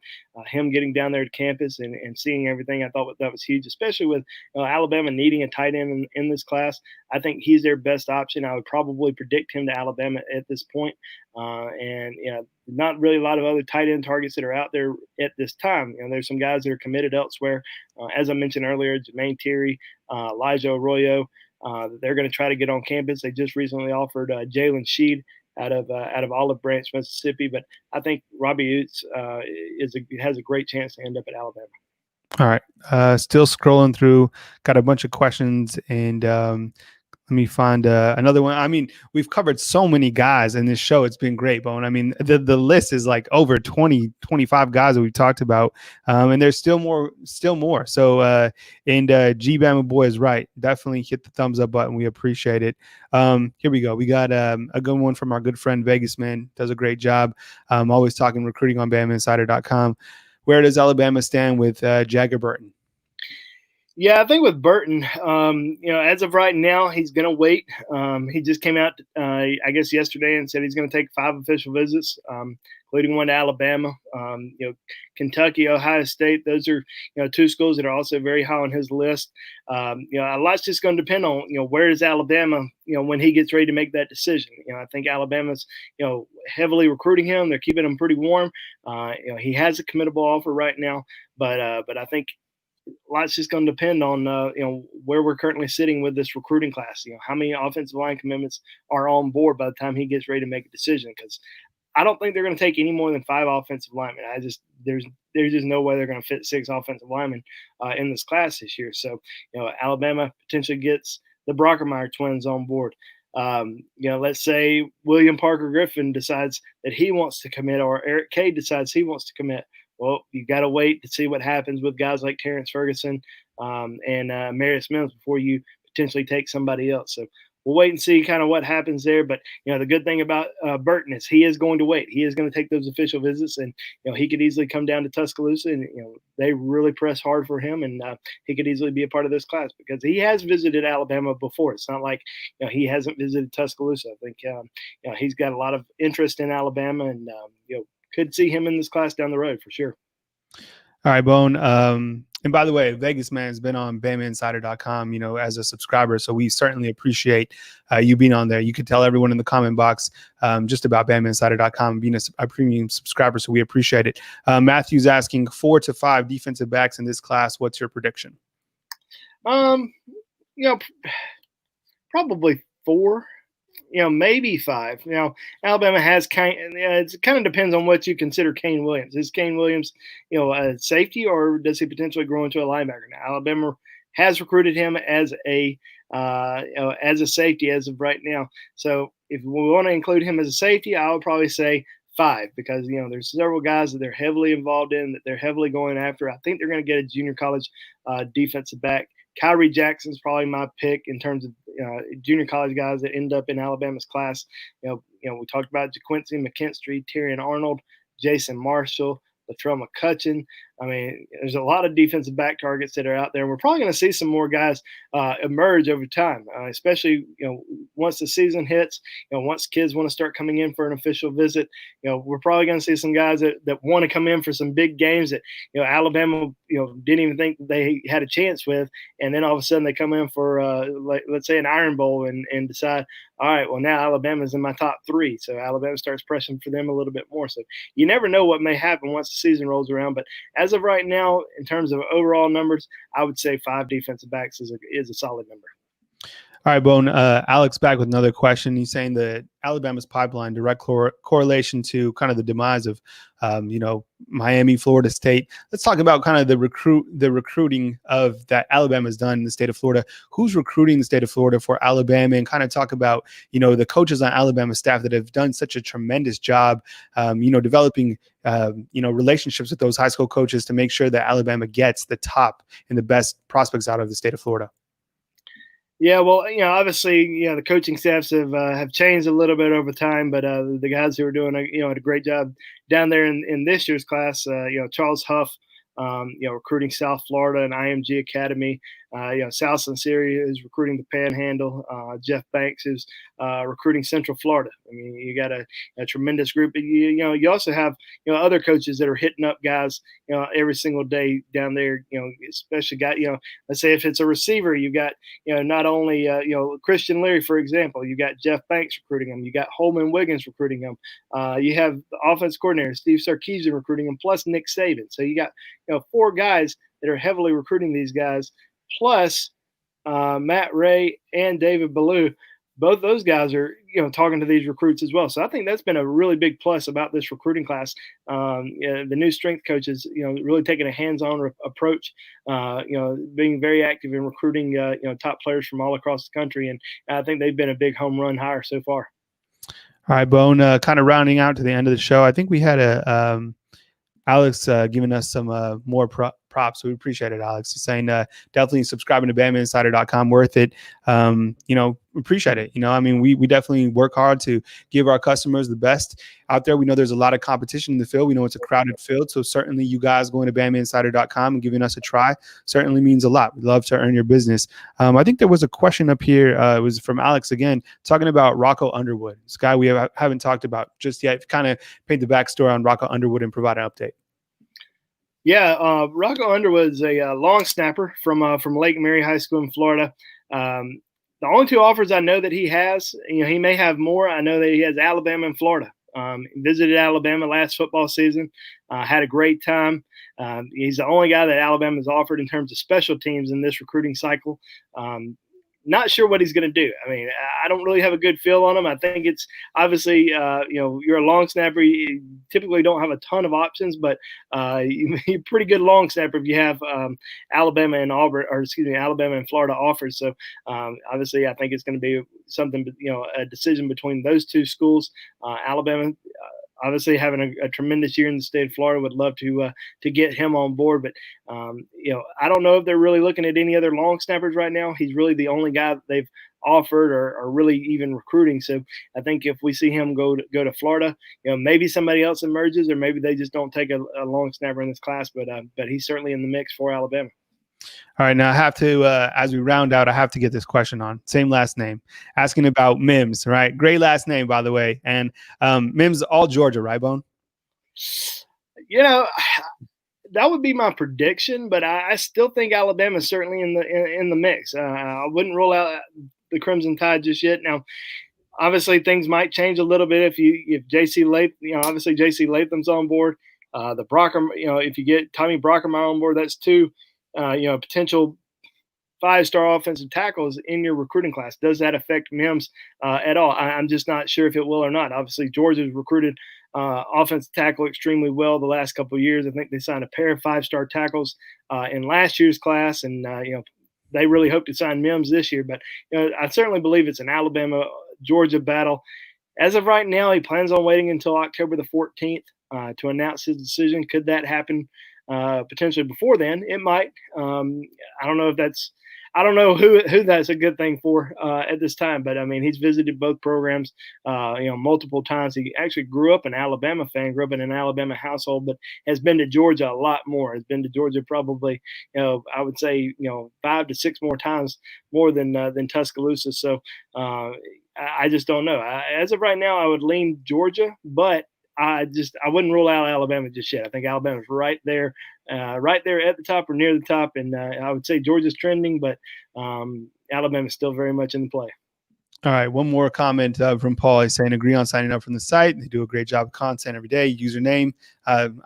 Him getting down there to campus and seeing everything, I thought that was huge, especially with Alabama needing a tight end in this class. I think he's their best option. I would probably predict him to Alabama at this point. Not really a lot of other tight end targets that are out there at this time. There's some guys that are committed elsewhere. As I mentioned earlier, Jermaine Terry, Elijah Arroyo, they're going to try to get on campus. They just recently offered Jalen Sheed out of Olive Branch, Mississippi. But I think Robbie Oots has a great chance to end up at Alabama. All right. Still scrolling through, got a bunch of questions, and let me find another one. I mean, we've covered so many guys in this show. It's been great, Bone. I mean, the list is like over 20, 25 guys that we've talked about. And there's still more. So, G Bama Boy is right. Definitely hit the thumbs up button. We appreciate it. Here we go. We got a good one from our good friend Vegas Man. Does a great job. Always talking recruiting on BamaInsider.com. Where does Alabama stand with Jager Burton? Yeah, I think with Burton, as of right now, he's going to wait. He just came out, I guess, yesterday and said he's going to take 5 official visits, including one to Alabama, Kentucky, Ohio State. Those are, 2 schools that are also very high on his list. A lot's just going to depend on, where is Alabama, when he gets ready to make that decision. I think Alabama's, heavily recruiting him. They're keeping him pretty warm. He has a committable offer right now, but I think a lot's just going to depend on where we're currently sitting with this recruiting class. How many offensive line commitments are on board by the time he gets ready to make a decision? Because I don't think they're going to take any more than 5 offensive linemen. There's just no way they're going to fit 6 offensive linemen in this class this year. So Alabama potentially gets the Brockermeyer twins on board. Let's say William Parker Griffin decides that he wants to commit, or Eric Cade decides he wants to commit. Well, you got to wait to see what happens with guys like Terrence Ferguson and Marius Mims before you potentially take somebody else. So we'll wait and see kind of what happens there. But, the good thing about Burton is he is going to wait. He is going to take those official visits, and, he could easily come down to Tuscaloosa, and, they really press hard for him, and he could easily be a part of this class because he has visited Alabama before. It's not like, he hasn't visited Tuscaloosa. I think, he's got a lot of interest in Alabama, and, could see him in this class down the road for sure. All right, Bone. And by the way, Vegas Man has been on BamaInsider.com, as a subscriber. So we certainly appreciate you being on there. You could tell everyone in the comment box just about BamaInsider.com being a premium subscriber. So we appreciate it. Matthew's asking 4 to 5 defensive backs in this class. What's your prediction? Probably 4. Maybe 5. Alabama has it kind of depends on what you consider Kane Williams. Is Kane Williams, a safety, or does he potentially grow into a linebacker? Now, Alabama has recruited him as a safety as of right now. So if we want to include him as a safety, I would probably say 5 because, there's several guys that they're heavily involved in, that they're heavily going after. I think they're going to get a junior college defensive back. Kyrie Jackson's probably my pick in terms of junior college guys that end up in Alabama's class. We talked about JaQuincy McKinstry, Tyrion Arnold, Jason Marshall, Latrell McCutchin. I mean, there's a lot of defensive back targets that are out there. We're probably going to see some more guys emerge over time, especially once the season hits. Once kids want to start coming in for an official visit, we're probably going to see some guys that want to come in for some big games that Alabama didn't even think they had a chance with, and then all of a sudden they come in for let's say an Iron Bowl and decide, all right, well now Alabama's in my top 3, so Alabama starts pressing for them a little bit more. So you never know what may happen once the season rolls around, but as of right now, in terms of overall numbers, I would say 5 defensive backs is a solid number. All right, Bone. Alex back with another question. He's saying that Alabama's pipeline, direct correlation to kind of the demise of, Miami, Florida State. Let's talk about kind of the recruiting of that Alabama's done in the state of Florida. Who's recruiting the state of Florida for Alabama, and kind of talk about, the coaches on Alabama staff that have done such a tremendous job, developing, relationships with those high school coaches to make sure that Alabama gets the top and the best prospects out of the state of Florida. Yeah, well, obviously, the coaching staffs have changed a little bit over time, but the guys who are doing a great job down there in this year's class, Charles Huff, recruiting South Florida and IMG Academy. South Sincere is recruiting the Panhandle. Jeff Banks is recruiting Central Florida. I mean, you got a tremendous group. You also have other coaches that are hitting up guys every single day down there. Especially let's say if it's a receiver, you got not only Christian Leary, for example. You got Jeff Banks recruiting him. You got Holman Wiggins recruiting him. You have the offense coordinator Steve Sarkisian recruiting him, plus Nick Saban. So you got 4 guys that are heavily recruiting these guys, plus Matt Ray and David Ballou. Both those guys are talking to these recruits as well. So I think that's been a really big plus about this recruiting class. The new strength coaches, really taking a hands-on approach, being very active in recruiting top players from all across the country, and I think they've been a big home run hire so far. All right, Bone, kind of rounding out to the end of the show. I think we had Alex giving us some more props. So we appreciate it, Alex. He's saying definitely subscribing to BamaInsider.com, worth it. Appreciate it. We definitely work hard to give our customers the best out there. We know there's a lot of competition in the field. We know it's a crowded field. So certainly you guys going to BamaInsider.com and giving us a try certainly means a lot. We'd love to earn your business. I think there was a question up here. It was from Alex again, talking about Rocco Underwood. This guy we haven't talked about just yet. Kind of paint the backstory on Rocco Underwood and provide an update. Yeah, Rocco Underwood is a long snapper from Lake Mary High School in Florida. The only 2 offers I know that he has, he may have more. I know that he has Alabama and Florida. Visited Alabama last football season, had a great time. He's the only guy that Alabama has offered in terms of special teams in this recruiting cycle. Not sure what he's going to do. I mean, I don't really have a good feel on him. I think it's obviously, you're a long snapper. You typically don't have a ton of options, but you're a pretty good long snapper if you have Alabama and Florida offers. So obviously, I think it's going to be something, a decision between those 2 schools. Alabama, obviously having a tremendous year in the state of Florida, would love to get him on board. But, I don't know if they're really looking at any other long snappers right now. He's really the only guy that they've offered or really even recruiting. So I think if we see him go to Florida, maybe somebody else emerges, or maybe they just don't take a long snapper in this class. But he's certainly in the mix for Alabama. All right, now I have to, as we round out, I have to get this question on. Same last name. Asking about Mims, right? Great last name, by the way. And Mims, all Georgia, right, Bone? That would be my prediction, but I still think Alabama is certainly in the mix. I wouldn't rule out the Crimson Tide just yet. Now, obviously, things might change a little bit if J.C. Latham, obviously J.C. Latham's on board. The Brocker, if you get Tommy Brockermeyer on board, that's 2. Potential 5-star offensive tackles in your recruiting class. Does that affect Mims at all? I'm just not sure if it will or not. Obviously, Georgia's recruited offensive tackle extremely well the last couple of years. I think they signed a pair of 5-star tackles in last year's class, and they really hope to sign Mims this year. But I certainly believe it's an Alabama-Georgia battle. As of right now, he plans on waiting until October the 14th to announce his decision. Could that happen potentially before then? It might. I don't know if that's – I don't know who that's a good thing for at this time, but I mean, he's visited both programs, multiple times. He actually grew up an Alabama fan, grew up in an Alabama household, but has been to Georgia a lot more. Has been to Georgia probably, I would say, 5 to 6 more times more than Tuscaloosa. So I just don't know. As of right now, I would lean Georgia, but I wouldn't rule out Alabama just yet. I think Alabama's right there at the top or near the top, and I would say Georgia's trending, but Alabama's still very much in the play. All right, one more comment from Paul. He's saying, agree on signing up from the site. They do a great job of content every day. Username.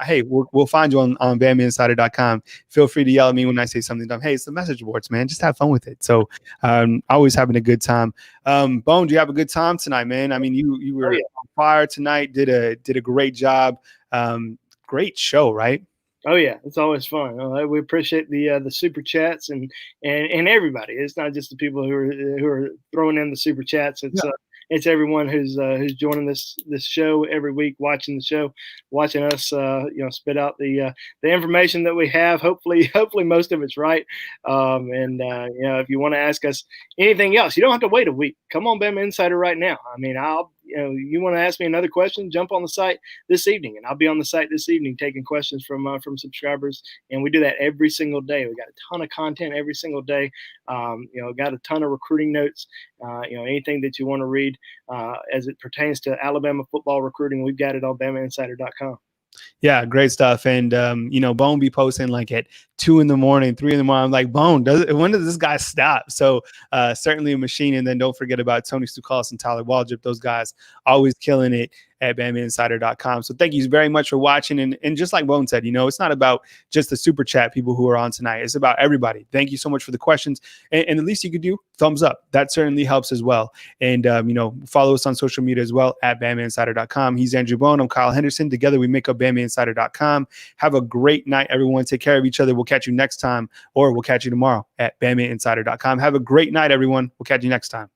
Hey, we'll find you on BamaInsider.com. Feel free to yell at me when I say something dumb. Hey, it's the message boards, man. Just have fun with it. So always having a good time. Bone, do you have a good time tonight, man? I mean, you were on fire tonight. Did a great job. Great show, right? Oh yeah, it's always fun. We appreciate the super chats and everybody. It's not just the people who are throwing in the super chats. It's everyone who's joining this show every week, watching the show, watching us spit out the information that we have. Hopefully most of it's right. If you want to ask us anything else, you don't have to wait a week. Come on, Bama Insider right now. I mean, you want to ask me another question, jump on the site this evening, and I'll be on the site this evening taking questions from subscribers. And we do that every single day. We got a ton of content every single day. Got a ton of recruiting notes. Anything that you want to read as it pertains to Alabama football recruiting, we've got it on BamaInsider.com. Yeah, great stuff. And Bone be posting like at 2 a.m, 3 a.m. I'm like, Bone, when does this guy stop? So certainly a machine. And then don't forget about Tony Stukalis and Tyler Waldrop. Those guys always killing it at BamaInsider.com. So thank you very much for watching. And just like Bone said, it's not about just the super chat people who are on tonight. It's about everybody. Thank you so much for the questions. And the least you could do, thumbs up. That certainly helps as well. And, follow us on social media as well at BamaInsider.com. He's Andrew Bone. I'm Kyle Henderson. Together we make up BamaInsider.com. Have a great night, everyone. Take care of each other. We'll catch you next time, or we'll catch you tomorrow at BamaInsider.com. Have a great night, everyone. We'll catch you next time.